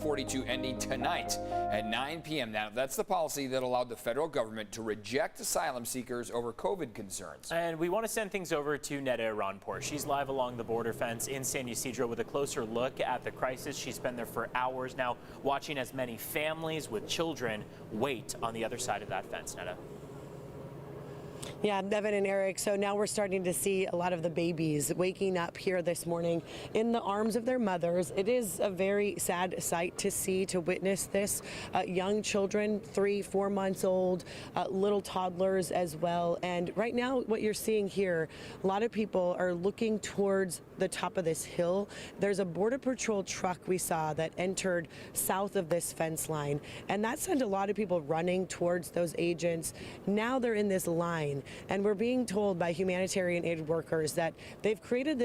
42 ending tonight at 9 p.m. Now, that's the policy that allowed the federal government to reject asylum seekers over COVID concerns. And we want to send things over to Neda Iranpour. She's live along the border fence in San Ysidro with a closer look at the crisis. She's been there for hours now, watching as many families with children wait on the other side of that fence. Neda. Yeah, Devin and Eric, so now we're starting to see a lot of the babies waking up here this morning in the arms of their mothers. It is a very sad sight to see, to witness this. Young children, 3, 4 months old, little toddlers as well. And right now, what you're seeing here, a lot of people are looking towards the top of this hill. There's a Border Patrol truck we saw that entered south of this fence line, and that sent a lot of people running towards those agents. Now they're in this line. And we're being told by humanitarian aid workers that they've created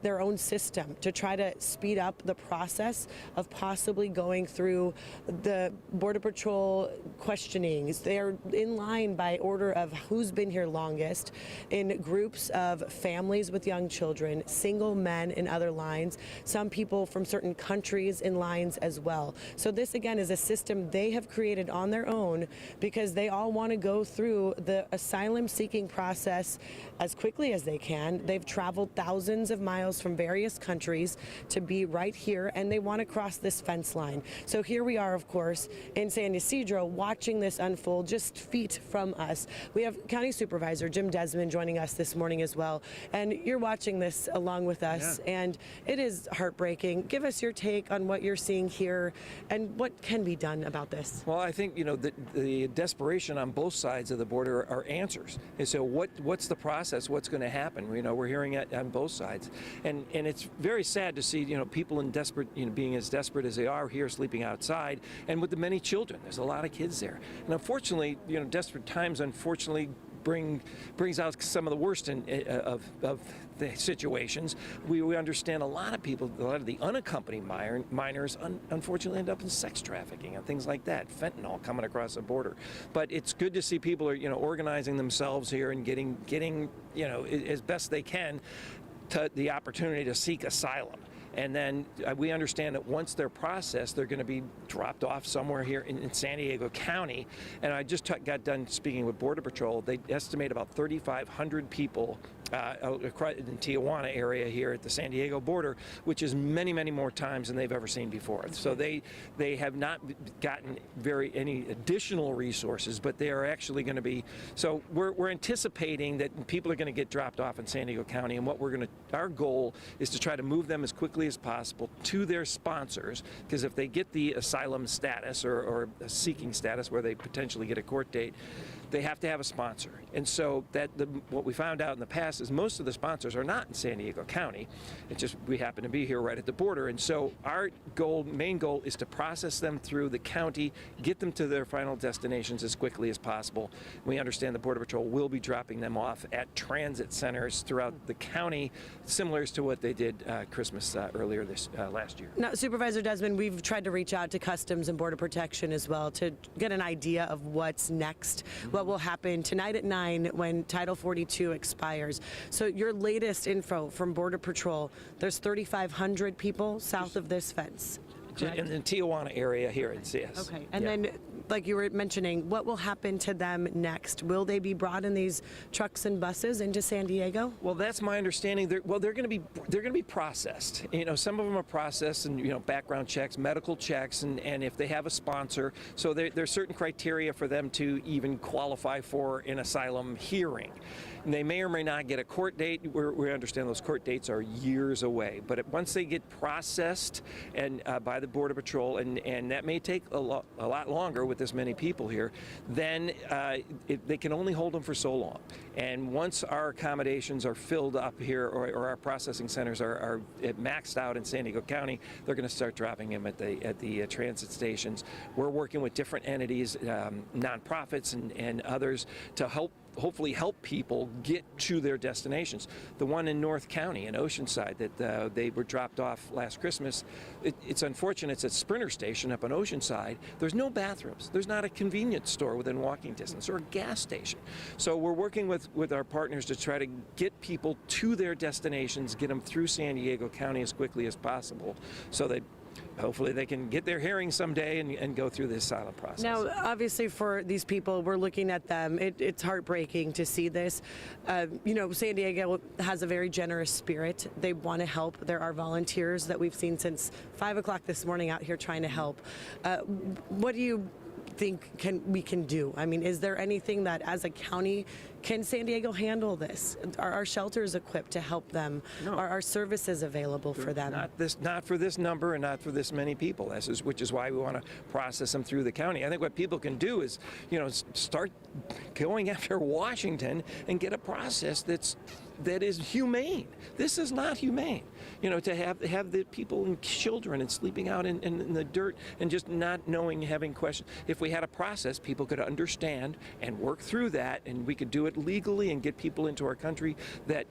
their own system to try to speed up the process of possibly going through the Border Patrol questionings. They're in line by order of who's been here longest, in groups of families with young children, single men in other lines, some people from certain countries in lines as well. So this, again, is a system they have created on their own because they all want to go through the asylum seeking process as quickly as they can. They've traveled thousands of miles from various countries to be right here, and they want to cross this fence line. So here we are, of course, in San Ysidro, watching this unfold just feet from us. We have County Supervisor Jim Desmond joining us this morning as well, and you're watching this along with us, and it is heartbreaking. Give us your take on what you're seeing here and what can be done about this. Well, I think, the desperation on both sides of the border are answers. And so what's the process? What's going to happen? We're hearing it on both sides. And it's very sad to see, people in being as desperate as they are here, sleeping outside, and with the many children. There's a lot of kids there. And unfortunately, desperate times, brings out some of the worst of the situations. We understand a lot of people, a lot of the unaccompanied minors, unfortunately end up in sex trafficking and things like that, fentanyl coming across the border. But it's good to see people are, organizing themselves here and getting, as best they can to the opportunity to seek asylum. And then we understand that once they're processed, they're going to be dropped off somewhere here in San Diego County. And I just got done speaking with Border Patrol. They estimate about 3,500 people in the Tijuana area here at the San Diego border, which is many, many more times than they've ever seen before. So they have not gotten any additional resources, but they are actually going to be. So we're anticipating that people are going to get dropped off in San Diego County, and our goal is to try to move them as quickly as possible to their sponsors, because if they get the asylum status or a seeking status where they potentially get a court date, they have to have a sponsor. And so what we found out in the past is most of the sponsors are not in San Diego County. It's just we happen to be here right at the border. And so our main goal is to process them through the county, get them to their final destinations as quickly as possible. We understand the Border Patrol will be dropping them off at transit centers throughout the county, similar to what they did Christmas earlier last year. Now, Supervisor Desmond, we've tried to reach out to Customs and Border Protection as well to get an idea of what's next, what will happen tonight at 9 when Title 42 expires. So your latest info from Border Patrol, there's 3,500 people south of this fence. In the Tijuana area here in CS. Okay, and then, like you were mentioning, what will happen to them next? Will they be brought in these trucks and buses into San Diego? Well, that's my understanding. They're going to be processed. Some of them are processed and background checks, medical checks, and if they have a sponsor. So there's certain criteria for them to even qualify for an asylum hearing. And they may or may not get a court date. We understand those court dates are years away. But once they get processed and by the Border Patrol, and that may take a lot longer with this many people here, then they can only hold them for so long. And once our accommodations are filled up here, or our processing centers are maxed out in San Diego County, they're going to start dropping them at the transit stations. We're working with different entities, nonprofits and others to hopefully help people get to their destinations. The one in North County in Oceanside that they were dropped off last Christmas, it's unfortunate. It's a Sprinter station up on Oceanside. There's no bathrooms. There's not a convenience store within walking distance or a gas station. So we're working with our partners to try to get people to their destinations, get them through San Diego County as quickly as possible, so that hopefully they can get their hearing someday and go through the asylum process. Now, obviously, for these people, we're looking at them. It's heartbreaking to see this. San Diego has a very generous spirit. They want to help. There are volunteers that we've seen since 5 o'clock this morning out here trying to help. What do you think we can do? I mean, is there anything that, as a county, can San Diego handle this? Are our shelters equipped to help them? No. Are our services available for them? Not for this number and not for this many people. Which is why we want to process them through the county. I think what people can do is, start going after Washington and get a process that is humane. This is not humane. To have the people and children and sleeping out in the dirt and just not knowing, having questions. If we had a process, people could understand and work through that, and we could do it legally and get people into our country that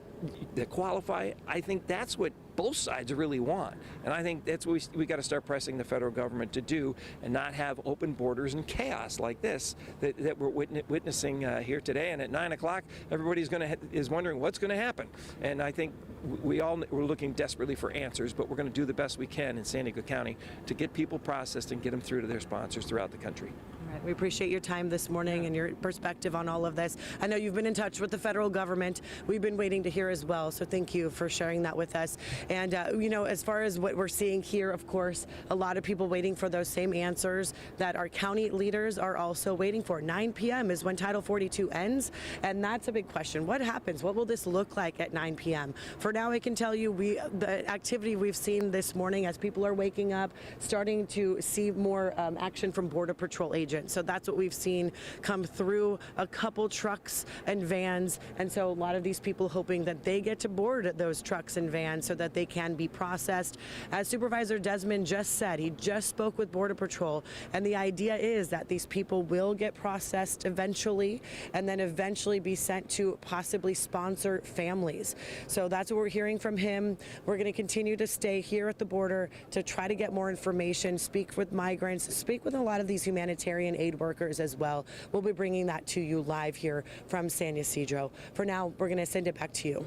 qualify. I think that's what both sides really want, and I think that's what we got to start pressing the federal government to do, and not have open borders and chaos like this that we're witnessing here today. And at 9 o'clock, everybody's is wondering what's going to happen. And I think we're looking desperately for answers, but we're going to do the best we can in San Diego County to get people processed and get them through to their sponsors throughout the country. All right, we appreciate your time this morning and your perspective on all of this. I know you've been in touch with the federal government. We've been waiting to hear as well, so thank you for sharing that with us. And, as far as what we're seeing here, of course, a lot of people waiting for those same answers that our county leaders are also waiting for. 9 p.m. is when Title 42 ends, and that's a big question. What happens? What will this look like at 9 p.m.? For now, I can tell you the activity we've seen this morning as people are waking up, starting to see more action from Border Patrol agents. So that's what we've seen come through, a couple trucks and vans. And so a lot of these people hoping that they get to board those trucks and vans so that they can be processed. As Supervisor Desmond just said, he just spoke with Border Patrol, and the idea is that these people will get processed eventually and then eventually be sent to possibly sponsor families. So that's what we're hearing from him. We're going to continue to stay here at the border to try to get more information, speak with migrants, speak with a lot of these humanitarian aid workers as well. We'll be bringing that to you live here from San Ysidro. For now, we're going to send it back to you.